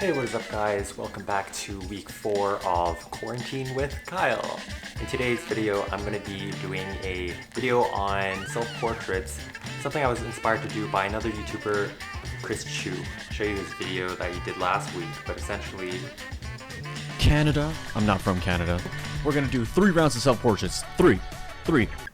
Hey, what is up guys? Welcome back to week 4 of Quarantine with Kyle. In today's video, I'm going to be doing a video on self-portraits, something I was inspired to do by another YouTuber, Chris Chu. I'll show you his video that he did last week, but essentially... Canada? I'm not from Canada. We're going to do 3 rounds of self-portraits. Three.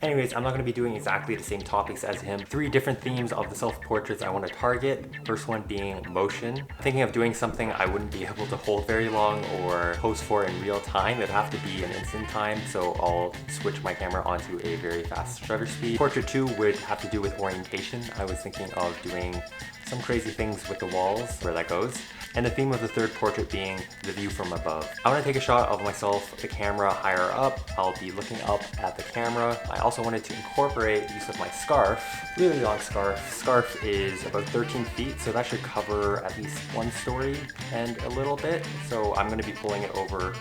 Anyways, I'm not going to be doing exactly the same topics as him. 3 different themes of the self-portraits I want to target. First one being motion. Thinking of doing something I wouldn't be able to hold very long or pose for in real time. It'd have to be an instant time, so I'll switch my camera onto a very fast shutter speed. Portrait 2 would have to do with orientation. I was thinking of doing some crazy things with the walls, where that goes. And the theme of the third portrait being the view from above. I want to take a shot of myself, the camera higher up. I'll be looking up at the camera. I also wanted to incorporate use of my scarf, really long scarf. Scarf is about 13 feet, so that should cover at least 1 story and a little bit. So I'm going to be pulling it over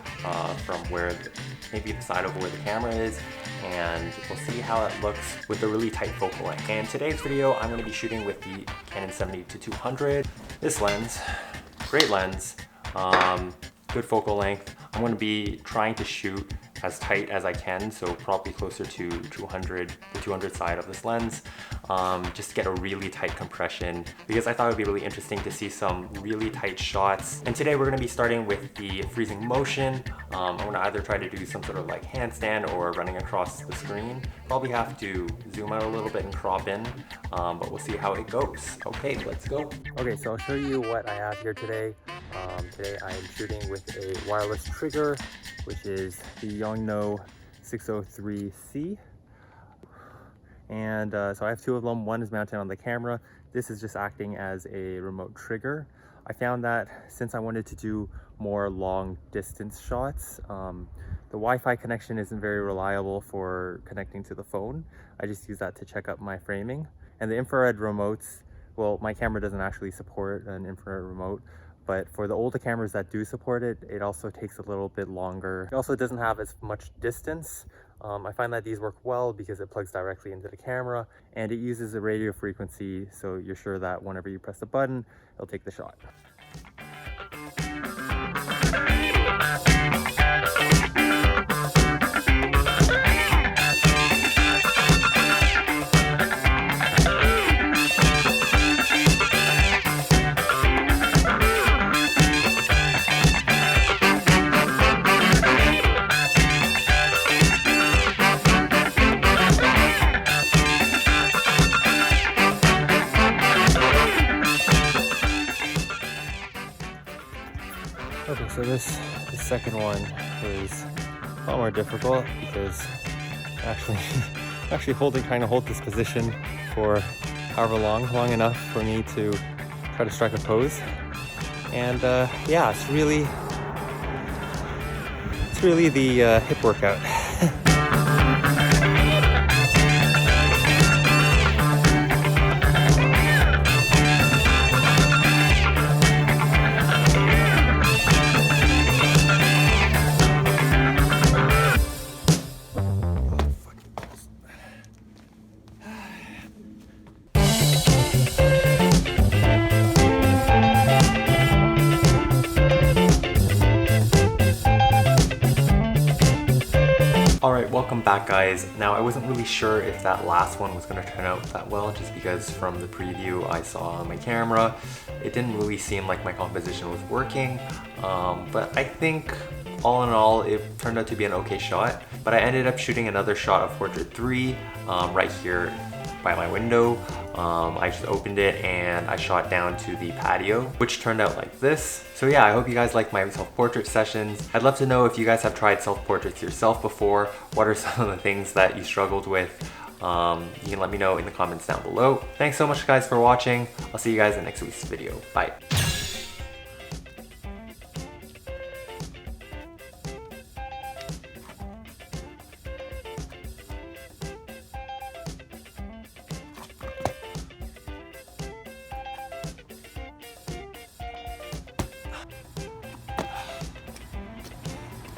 from where, maybe the side of where the camera is, and we'll see how it looks with a really tight focal length. And today's video, I'm going to be shooting with the Canon 70-200. This lens. Great lens, good focal length. I'm going to be trying to shoot as tight as I can, so probably closer to 200, the 200 side of this lens, just to get a really tight compression, because I thought it would be really interesting to see some really tight shots. And today we're going to be starting with the freezing motion. I'm going to either try to do some sort of like handstand or running across the screen. Probably have to zoom out a little bit and crop in, but we'll see how it goes. Okay, let's go. Okay, so I'll show you what I have here today. Today I am shooting with a wireless trigger, which is the Yongno 603C. And so I have 2 of them. One is mounted on the camera. This is just acting as a remote trigger. I found that since I wanted to do more long distance shots, the Wi-Fi connection isn't very reliable for connecting to the phone. I just use that to check up my framing. And the infrared remotes, well, my camera doesn't actually support an infrared remote, but for the older cameras that do support it, it also takes a little bit longer. It also doesn't have as much distance. I find that these work well because it plugs directly into the camera, and it uses a radio frequency, so you're sure that whenever you press the button, it'll take the shot. Okay, so this second one was a lot more difficult because actually hold this position for however long enough for me to try to strike a pose. And yeah, it's really the hip workout. Alright, welcome back guys. Now I wasn't really sure if that last one was going to turn out that well, just because from the preview I saw on my camera, it didn't really seem like my composition was working, but I think all in all it turned out to be an okay shot. But I ended up shooting another shot of portrait 3 right here by my window. I just opened it and I shot down to the patio, which turned out like this. So yeah, I hope you guys like my self-portrait sessions. I'd love to know if you guys have tried self-portraits yourself before. What are some of the things that you struggled with? You can let me know in the comments down below. Thanks so much guys for watching. I'll see you guys in next week's video. Bye.